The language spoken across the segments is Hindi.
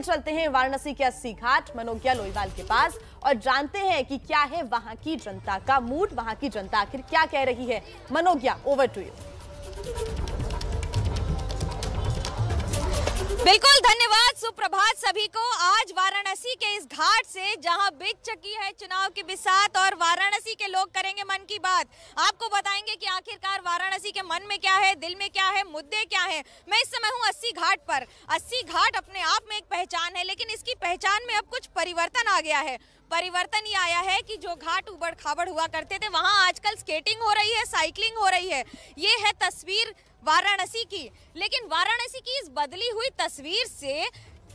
चलते हैं वाराणसी के 80 घाट मनोज्ञा लोईवाल के पास और जानते हैं कि क्या है वहां की जनता का मूड, वहां की जनता आखिर क्या कह रही है। Manogya, over to you. बिल्कुल, धन्यवाद, सुप्रभात सभी को। आज वाराणसी के इस घाट से जहां बिक चुकी है चुनाव की बिसात और वाराणसी के लोग करेंगे मन की बात। आपको बताएंगे कि आखिरकार वाराणसी के मन में क्या है, दिल में क्या है, मुद्दे क्या है। मैं इस समय हूं 80 घाट पर। 80 घाट अपने आप में एक पहचान है, लेकिन इसकी पहचान में अब कुछ परिवर्तन आ गया है। परिवर्तन ये आया है कि जो घाट उबड़ खाबड़ हुआ करते थे वहां आजकल स्केटिंग हो रही है, साइकिलिंग हो रही है। ये है तस्वीर वाराणसी की। लेकिन वाराणसी की इस बदली हुई तस्वीर से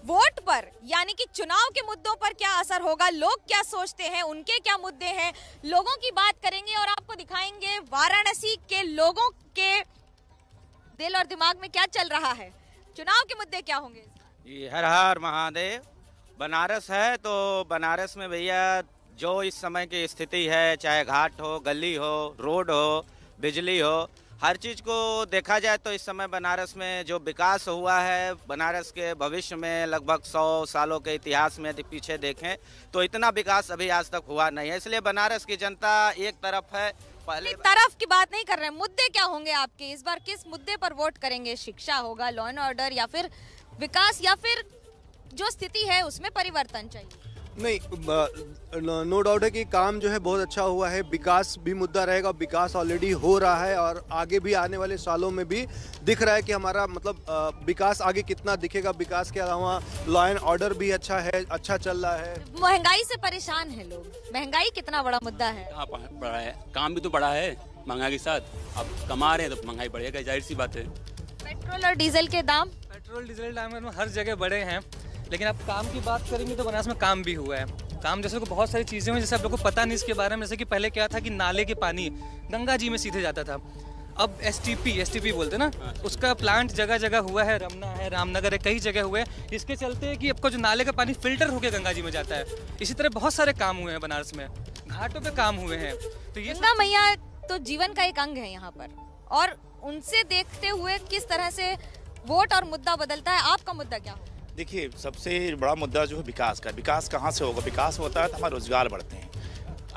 वोट पर यानी कि चुनाव के मुद्दों पर क्या असर होगा, लोग क्या सोचते हैं, उनके क्या मुद्दे हैं, लोगों की बात करेंगे और आपको दिखाएंगे वाराणसी के लोगों के दिल और दिमाग में क्या चल रहा है, चुनाव के मुद्दे क्या होंगे। हर हर महादेव। बनारस है तो बनारस में भैया जो इस समय की स्थिति है, चाहे घाट हो, गली हो, रोड हो, बिजली हो, हर चीज़ को देखा जाए तो इस समय बनारस में जो विकास हुआ है, बनारस के भविष्य में लगभग 100 सालों के इतिहास में यदि पीछे देखें तो इतना विकास अभी आज तक हुआ नहीं है। इसलिए बनारस की जनता एक तरफ है। पहले तरफ की बात नहीं कर रहे हैं, मुद्दे क्या होंगे आपके, इस बार किस मुद्दे पर वोट करेंगे? शिक्षा होगा, लॉ एंड ऑर्डर, या फिर विकास, या फिर जो स्थिति है उसमें परिवर्तन चाहिए? नहीं, नो डाउट है कि काम जो है बहुत अच्छा हुआ है। विकास भी मुद्दा रहेगा, विकास ऑलरेडी हो रहा है और आगे भी आने वाले सालों में भी दिख रहा है कि हमारा मतलब विकास आगे कितना दिखेगा। विकास के अलावा लॉ एंड ऑर्डर भी अच्छा है, अच्छा चल रहा है। महंगाई से परेशान है लोग, महंगाई कितना बड़ा मुद्दा है? बड़ा है, काम भी तो बड़ा है महंगाई के साथ। अब कमा रहे हैं तो महंगाई बढ़ेगा, जाहिर सी बात है। पेट्रोल और डीजल के दाम, पेट्रोल डीजल दाम हर जगह बढ़े हैं। लेकिन अब काम की बात करेंगे तो बनारस में काम भी हुआ है। काम जैसे को बहुत सारी चीज़ें हुई, जैसे आप लोगों को पता नहीं इसके बारे में। जैसे कि पहले क्या था कि नाले के पानी गंगा जी में सीधे जाता था। अब एसटीपी बोलते ना, उसका प्लांट जगह जगह हुआ है, रमना है, रामनगर है, कई जगह हुए हैं। इसके चलते कि आपका जो नाले का पानी फिल्टर होकर गंगा जी में जाता है। इसी तरह बहुत सारे काम हुए हैं बनारस में, घाटों पे काम हुए हैं। तो ये गंगा मैया तो जीवन का एक अंग है यहाँ पर, और उनसे देखते हुए किस तरह से वोट और मुद्दा बदलता है। आपका मुद्दा क्या हो? देखिए, सबसे बड़ा मुद्दा जो है विकास का। विकास कहाँ से होगा? विकास होता है तो हमारे रोजगार बढ़ते हैं।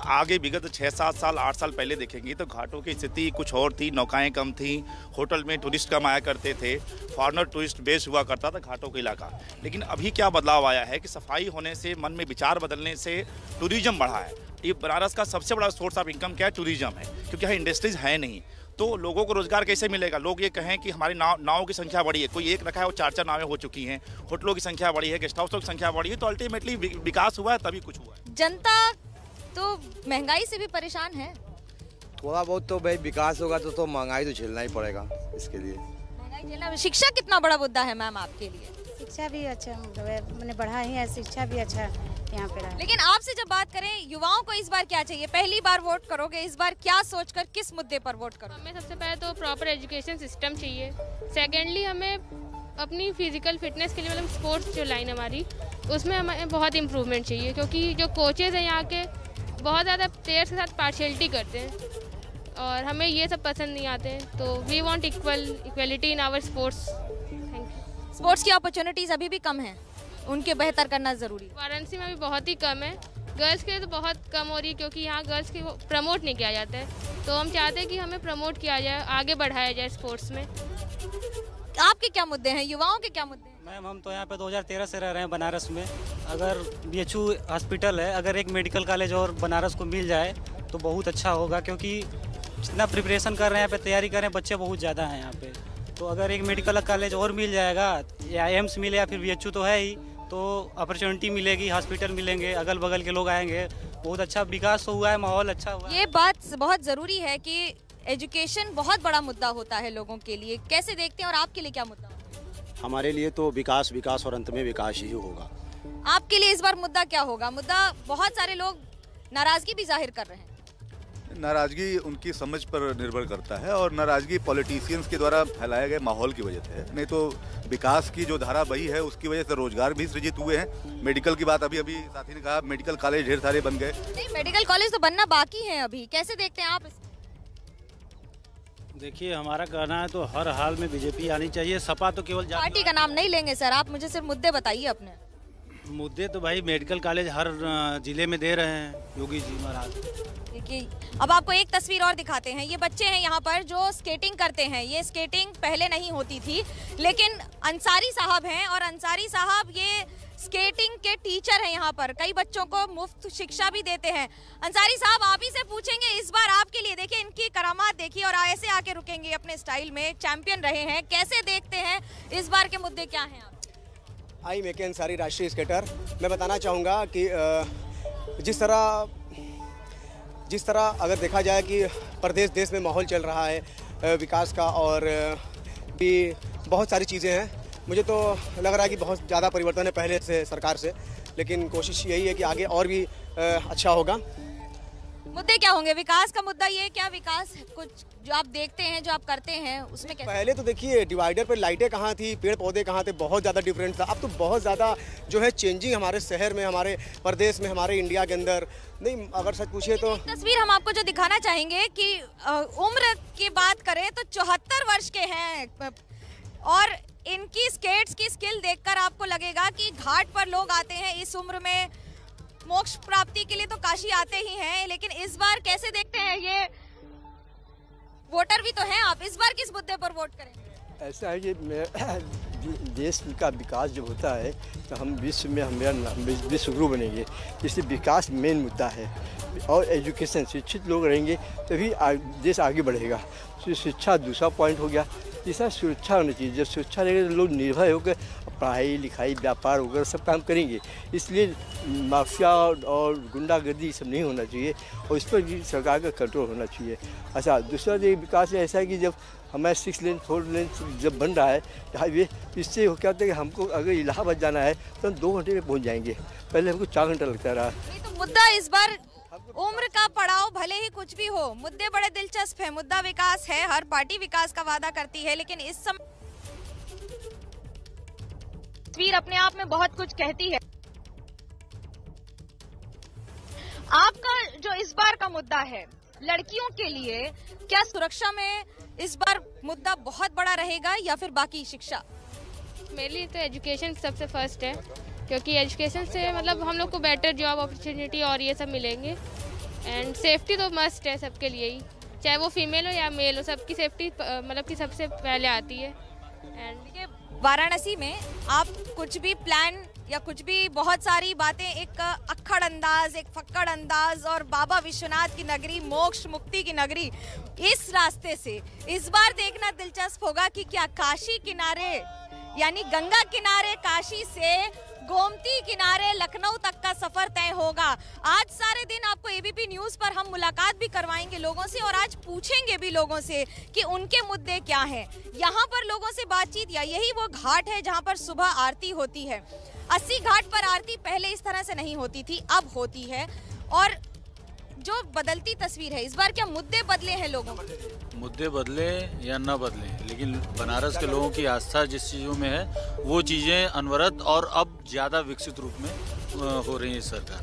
आगे विगत 6-7 साल 8 साल पहले देखेंगे तो घाटों की स्थिति कुछ और थी, नौकाएं कम थी, होटल में टूरिस्ट कम आया करते थे, फॉरेनर टूरिस्ट बेस हुआ करता था घाटों का इलाका। लेकिन अभी क्या बदलाव आया है कि सफाई होने से, मन में विचार बदलने से टूरिज्म बढ़ा है। ये बनारस का सबसे बड़ा सोर्स ऑफ इनकम क्या है? टूरिज्म है, क्योंकि यहाँ इंडस्ट्रीज है नहीं। तो लोगों को रोजगार कैसे मिलेगा? लोग ये कहें कि हमारी नावों की संख्या बढ़ी है, कोई एक रखा है वो 4-4 नावें हो चुकी हैं, होटलों की संख्या बढ़ी है, गेस्ट हाउसों की संख्या बढ़ी है, तो अल्टीमेटली विकास हुआ है, तभी कुछ हुआ है। जनता तो महंगाई से भी परेशान है। थोड़ा बहुत तो भाई विकास होगा तो महंगाई तो झेलना ही पड़ेगा। इसके लिए महंगाई झेलना। शिक्षा कितना बड़ा मुद्दा है मैम आपके लिए? शिक्षा भी अच्छा मैंने बढ़ा ही है, शिक्षा भी अच्छा यहाँ पे रहा। लेकिन आपसे जब बात करें, युवाओं को इस बार क्या चाहिए? पहली बार वोट करोगे, इस बार क्या सोचकर किस मुद्दे पर वोट करोगे? हमें सबसे पहले तो प्रॉपर एजुकेशन सिस्टम चाहिए। सेकेंडली हमें अपनी फिजिकल फिटनेस के लिए, मतलब स्पोर्ट्स जो लाइन हमारी, उसमें हमें बहुत इम्प्रूवमेंट चाहिए। क्योंकि जो कोचेज़ हैं यहाँ के बहुत ज़्यादा प्लेयर्स के साथ पार्शियलिटी करते हैं और हमें ये सब पसंद नहीं आते हैं। तो we want equality in our sports. Thank you. Sports की अपॉर्चुनिटीज़ अभी भी कम हैं, उनके बेहतर करना ज़रूरी है। वाराणसी में भी बहुत ही कम है, गर्ल्स के लिए तो बहुत कम हो रही है, क्योंकि यहाँ गर्ल्स के प्रमोट नहीं किया जाता है। तो हम चाहते हैं कि हमें प्रमोट किया जाए, आगे बढ़ाया जाए स्पोर्ट्स में। आपके क्या मुद्दे हैं, युवाओं के क्या मुद्दे हैं? मैम, हम तो यहाँ पे 2013 से रह रहे हैं बनारस में। अगर BHU हॉस्पिटल है, अगर एक मेडिकल कॉलेज और बनारस को मिल जाए तो बहुत अच्छा होगा, क्योंकि जितना प्रिपरेशन कर रहे हैं यहाँ पे, तैयारी कर रहे हैं बच्चे बहुत ज़्यादा हैं यहाँ पे। तो अगर एक मेडिकल कॉलेज और मिल जाएगा, या एम्स मिले या फिर BHU तो है ही, तो अपॉर्चुनिटी मिलेगी, हॉस्पिटल मिलेंगे, अगल बगल के लोग आएंगे, बहुत अच्छा विकास हुआ है, माहौल अच्छा हुआ है। ये बात बहुत ज़रूरी है कि एजुकेशन बहुत बड़ा मुद्दा होता है लोगों के लिए। कैसे देखते हैं और आपके लिए क्या मुद्दा? हमारे लिए तो विकास और अंत में विकास ही होगा। आपके लिए इस बार मुद्दा क्या होगा? मुद्दा, बहुत सारे लोग नाराजगी भी जाहिर कर रहे हैं। नाराजगी उनकी समझ पर निर्भर करता है और नाराजगी पॉलिटिशियंस के द्वारा फैलाए गए माहौल की वजह से है। नहीं तो विकास की जो धारा बही है उसकी वजह से रोजगार भी सृजित हुए हैं। मेडिकल की बात अभी साथी ने कहा, मेडिकल कॉलेज ढेर सारे बन गए। नहीं, मेडिकल कॉलेज तो बनना बाकी है अभी। कैसे देखते हैं आप? देखिए, हमारा कहना है तो हर हाल में बीजेपी आनी चाहिए। सपा तो केवल पार्टी का नाम नहीं लेंगे सर, आप मुझे सिर्फ मुद्दे बताइए अपने। मुद्दे तो भाई मेडिकल कॉलेज हर जिले में दे रहे हैं योगी जी महाराज। देखिए अब आपको एक तस्वीर और दिखाते हैं। ये बच्चे हैं यहाँ पर जो स्केटिंग करते हैं। ये स्केटिंग पहले नहीं होती थी, लेकिन अंसारी साहब हैं और अंसारी साहब ये स्केटिंग के टीचर हैं यहाँ पर। कई बच्चों को मुफ्त शिक्षा भी देते हैं। अंसारी साहब आप ही से पूछेंगे इस बार आपके लिए, देखिए इनकी करामात देखिए और ऐसे आके रुकेंगे अपने स्टाइल में, चैंपियन रहे हैं। कैसे देखते हैं इस बार के मुद्दे क्या हैं आप? आई मेके अंसारी राष्ट्रीय स्केटर। मैं बताना चाहूँगा कि जिस तरह अगर देखा जाए कि प्रदेश देश में माहौल चल रहा है विकास का और भी बहुत सारी चीज़ें हैं, मुझे तो लग रहा है कि बहुत ज़्यादा परिवर्तन है पहले से सरकार से, लेकिन कोशिश यही है कि आगे और भी अच्छा होगा। मुद्दे क्या होंगे? विकास का मुद्दा ये क्या विकास कुछ जो आप देखते हैं, जो आप करते हैं उसमें कैसे? पहले तो देखिए डिवाइडर पर लाइटें कहाँ थी, पेड़ पौधे कहाँ थे, बहुत ज़्यादा डिफरेंट था। अब तो बहुत ज़्यादा जो है चेंजिंग हमारे शहर में, हमारे प्रदेश में, हमारे इंडिया के अंदर। नहीं अगर सच पूछिए तो तस्वीर हम आपको जो दिखाना चाहेंगे कि उम्र की बात करें तो 74 वर्ष के हैं और इनकी स्केट्स की स्किल देखकर आपको लगेगा कि घाट पर लोग आते हैं इस उम्र में मोक्ष प्राप्ति के लिए तो काशी आते ही हैं। लेकिन इस बार कैसे देखते हैं? ये वोटर भी तो हैं आप, इस बार किस मुद्दे पर वोट करेंगे? ऐसा है कि देश का विकास जो होता है तो हम विश्व में हमारा विश्वगुरु बनेंगे, इसलिए विकास मेन मुद्दा है। और एजुकेशन, शिक्षित लोग रहेंगे तभी देश आगे बढ़ेगा। तो शिक्षा दूसरा पॉइंट हो गया। तीसरा सुरक्षा होनी चाहिए। जब सुरक्षा रहेगी तो लोग निर्भय होकर पढ़ाई लिखाई व्यापार वगैरह सब काम करेंगे। इसलिए माफिया और गुंडागर्दी सब नहीं होना चाहिए और इस पर भी सरकार का कंट्रोल होना चाहिए। अच्छा, दूसरा जो विकास ऐसा है कि जब हमारा 6 लेन 4 लेन जब बन रहा है हाईवे, इससे क्या होता है कि हमको अगर इलाहाबाद जाना है तो हम 2 घंटे में पहुँच जाएंगे, पहले हमको 4 घंटा लगता रहा। तो मुद्दा इस बार उम्र का पड़ाव भले ही कुछ भी हो, मुद्दे बड़े दिलचस्प है। मुद्दा विकास है, हर पार्टी विकास का वादा करती है, लेकिन इस समय तस्वीर अपने आप में बहुत कुछ कहती है। आपका जो इस बार का मुद्दा है लड़कियों के लिए, क्या सुरक्षा में इस बार मुद्दा बहुत बड़ा रहेगा या फिर बाकी शिक्षा? मेरे लिए तो एजुकेशन सबसे फर्स्ट है, क्योंकि एजुकेशन से मतलब हम लोग को बेटर जॉब अपॉर्चुनिटी और ये सब मिलेंगे। एंड सेफ्टी तो मस्ट है सबके लिए ही, चाहे वो फीमेल हो या मेल हो, सबकी सेफ्टी मतलब कि सबसे पहले आती है। एंड वाराणसी में आप कुछ भी प्लान या कुछ भी बहुत सारी बातें, एक अक्खड़ अंदाज, एक फक्कड़ अंदाज और बाबा विश्वनाथ की नगरी, मोक्ष मुक्ति की नगरी, इस रास्ते से इस बार देखना दिलचस्प होगा कि क्या काशी किनारे यानी गंगा किनारे काशी से गोमती किनारे लखनऊ तक का सफर तय होगा। आज सारे दिन आपको एबीपी न्यूज पर हम मुलाकात भी करवाएंगे लोगों से और आज पूछेंगे भी लोगों से कि उनके मुद्दे क्या हैं। यहाँ पर लोगों से बातचीत, या यही वो घाट है जहाँ पर सुबह आरती होती है। 80 घाट पर आरती पहले इस तरह से नहीं होती थी, अब होती है। और जो बदलती तस्वीर है, इस बार क्या मुद्दे बदले हैं लोगों के? मुद्दे बदले या न बदले, लेकिन बनारस के लोगों की आस्था जिस चीज़ों में है वो चीज़ें अनवरत और अब ज़्यादा विकसित रूप में हो रही है सरकार।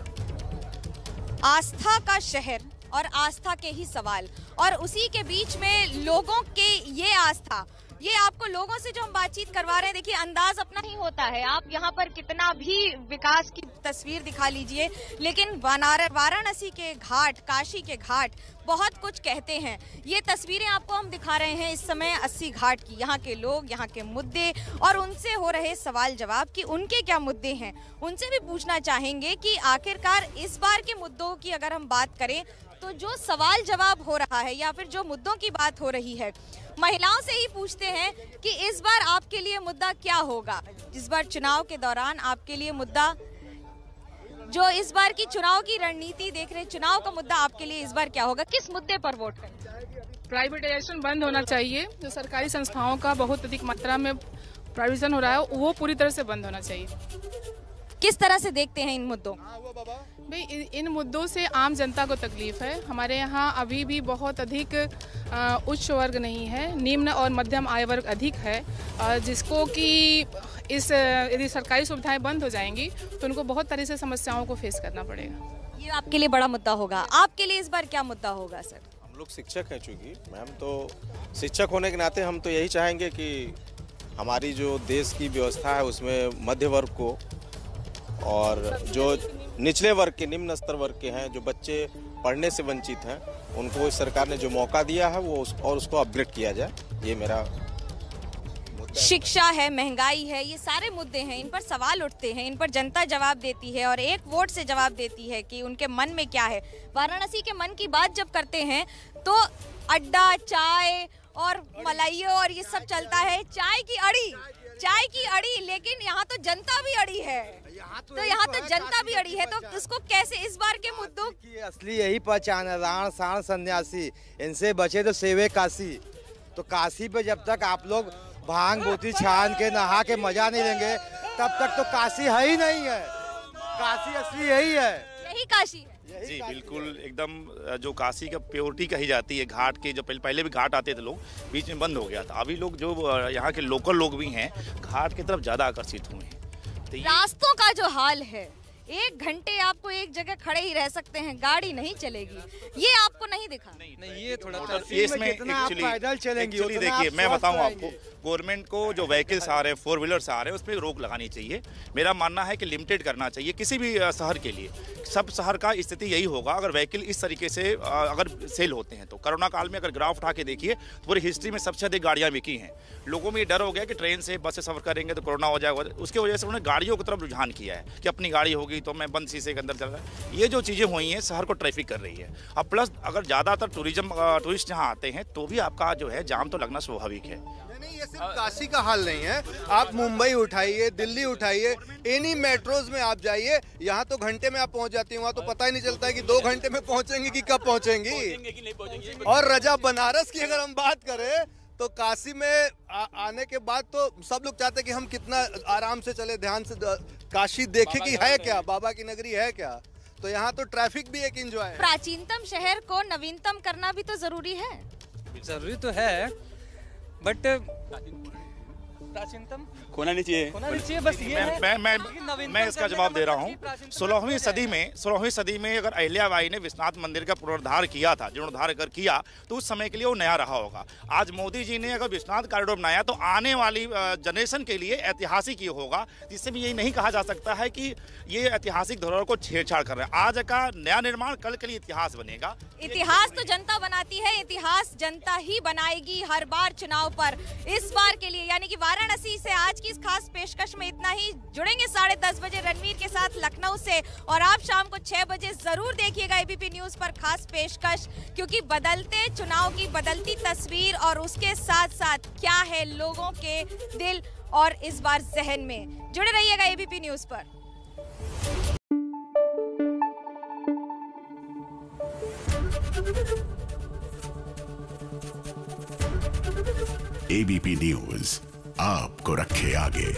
आस्था का शहर और आस्था के ही सवाल, और उसी के बीच में लोगों के ये आस्था, ये आपको लोगों से जो हम बातचीत करवा रहे हैं, देखिए अंदाज अपना ही होता है। आप यहाँ पर कितना भी विकास की तस्वीर दिखा लीजिए, लेकिन वाराणसी के घाट, काशी के घाट बहुत कुछ कहते हैं। ये तस्वीरें आपको हम दिखा रहे हैं इस समय 80 घाट की, यहाँ के लोग, यहाँ के मुद्दे और उनसे हो रहे सवाल जवाब कि उनके क्या मुद्दे हैं। उनसे भी पूछना चाहेंगे कि आखिरकार इस बार के मुद्दों की अगर हम बात करें तो जो सवाल जवाब हो रहा है या फिर जो मुद्दों की बात हो रही है, महिलाओं से ही पूछते हैं कि इस बार आपके लिए मुद्दा क्या होगा। इस बार चुनाव के दौरान आपके लिए मुद्दा, जो इस बार की चुनाव की रणनीति देख रहे, चुनाव का मुद्दा आपके लिए इस बार क्या होगा? किस मुद्दे पर वोट करें? प्राइवेटाइजेशन बंद होना चाहिए। जो सरकारी संस्थाओं का बहुत अधिक मात्रा में प्राइवेटाइजेशन हो रहा है वो पूरी तरह से बंद होना चाहिए। किस तरह से देखते हैं इन मुद्दों? भाई इन मुद्दों से आम जनता को तकलीफ है। हमारे यहाँ अभी भी बहुत अधिक उच्च वर्ग नहीं है, निम्न और मध्यम आय वर्ग अधिक है, जिसको कि इस यदि सरकारी सुविधाएं बंद हो जाएंगी तो उनको बहुत तरह से समस्याओं को फेस करना पड़ेगा। ये आपके लिए बड़ा मुद्दा होगा। आपके लिए इस बार क्या मुद्दा होगा सर? हम लोग शिक्षक हैं, चूँकि मैम, तो शिक्षक होने के नाते हम तो यही चाहेंगे कि हमारी जो देश की व्यवस्था है उसमें मध्य वर्ग को और जो निचले वर्ग के, निम्न स्तर वर्ग के हैं, जो बच्चे पढ़ने से वंचित हैं, उनको इस सरकार ने जो मौका दिया है वो उसको अपग्रेड किया जाए, ये मेरा। शिक्षा है, महंगाई है, ये सारे मुद्दे हैं, इन पर सवाल उठते हैं, इन पर जनता जवाब देती है और एक वोट से जवाब देती है कि उनके मन में क्या है। वाराणसी के मन की बात जब करते हैं तो अड्डा, चाय और मलाइयों और ये सब चलता है। चाय की अड़ी, लेकिन यहाँ तो जनता भी अड़ी है, तो यहाँ तो जनता भी अड़ी है, तो इसको कैसे इस बार के मुद्दों की असली यही पहचान है, राण साण सन्यासी, इनसे बचे तो सेवे काशी। तो काशी पे जब तक आप लोग भांग बोती छान के नहा के मजा नहीं लेंगे तब तक तो काशी है ही नहीं है। काशी असली यही है, यही काशी है। जी बिल्कुल, एकदम जो काशी का प्योरिटी कही जाती है। घाट के जो पहले भी घाट आते थे लोग, बीच में बंद हो गया था। अभी लोग जो यहाँ के लोकल लोग भी हैं घाट की तरफ ज़्यादा आकर्षित हुए हैं। तो रास्तों का जो हाल है, 1 घंटे आपको एक जगह खड़े ही रह सकते हैं, गाड़ी नहीं चलेगी, ये आपको नहीं दिखा? नहीं, ये थोड़ा इसमें एक्चुअली देखिए, मैं बताऊं आपको, गवर्नमेंट को जो व्हीकल्स आ रहे हैं, 4 व्हीलर्स आ रहे हैं, उस पर रोक लगानी चाहिए। मेरा मानना है कि लिमिटेड करना चाहिए किसी भी शहर के लिए। सब शहर का स्थिति यही होगा अगर व्हीकल इस तरीके से अगर सेल होते हैं तो। कोरोना काल में अगर ग्राफ उठा के देखिए तो पूरी हिस्ट्री में सबसे अधिक गाड़ियाँ बिकी हैं। लोगों में ये डर हो गया कि ट्रेन से, बस से सफर करेंगे तो कोरोना हो जाएगा, उसकी वजह से उन्होंने गाड़ियों की तरफ रुझान किया है कि अपनी गाड़ी होगी तो मैं बंद शीशे के अंदर चल रहा है। ये जो चीज़ें हुई हैं शहर को ट्रैफिक कर रही है। अब प्लस अगर ज़्यादातर टूरिस्ट यहाँ आते हैं तो भी आपका जो है जाम तो लगना स्वाभाविक है। नहीं, ये सिर्फ काशी का हाल नहीं है। आप मुंबई उठाइए, दिल्ली उठाइए, एनी मेट्रोज में आप जाइए, यहाँ तो घंटे में आप पहुँच जाती हैं, वहाँ तो पता ही नहीं चलता है कि 2 घंटे में पहुँचेंगी कि कब पहुँचेंगी। और रजा बनारस की अगर हम बात करें तो काशी में आने के बाद तो सब लोग चाहते हैं कि हम कितना आराम से चले, ध्यान से काशी देखे कि है क्या, बाबा की नगरी है क्या। तो यहाँ तो ट्रैफिक भी एक एंजॉय है। प्राचीनतम शहर को नवीनतम करना भी तो जरूरी है। जरूरी तो है, बट प्राचीनतम होना नहीं चाहिए, बस ये मैं इसका जवाब दे रहा हूँ। 16वीं सदी में अगर अहिल्याबाई ने विश्वनाथ मंदिर का पुनरुद्धार किया था, जीर्णोद्धार अगर किया तो उस समय के लिए वो नया रहा होगा। आज मोदी जी ने अगर विश्वनाथ कॉरिडोर बनाया तो आने वाली जनरेशन के लिए ऐतिहासिक ये होगा, जिससे भी यही नहीं कहा जा सकता है कि ये ऐतिहासिक धरोहर को छेड़छाड़ कर रहे हैं। आज का नया निर्माण कल के लिए इतिहास बनेगा। इतिहास तो जनता बनाती है, इतिहास जनता ही बनाएगी हर बार चुनाव पर। इस बार के लिए यानी कि वाराणसी से आज की इस खास पेशकश में इतना ही। जुड़ेंगे 10:30 बजे रणवीर के साथ लखनऊ से, और आप शाम को 6 बजे जरूर देखिएगा एबीपी न्यूज पर खास पेशकश, क्योंकि बदलते चुनाव की बदलती तस्वीर और उसके साथ साथ क्या है लोगों के दिल और इस बार जहन में। जुड़े रहिएगा एबीपी न्यूज पर। एबीपी न्यूज आपको रखे आगे।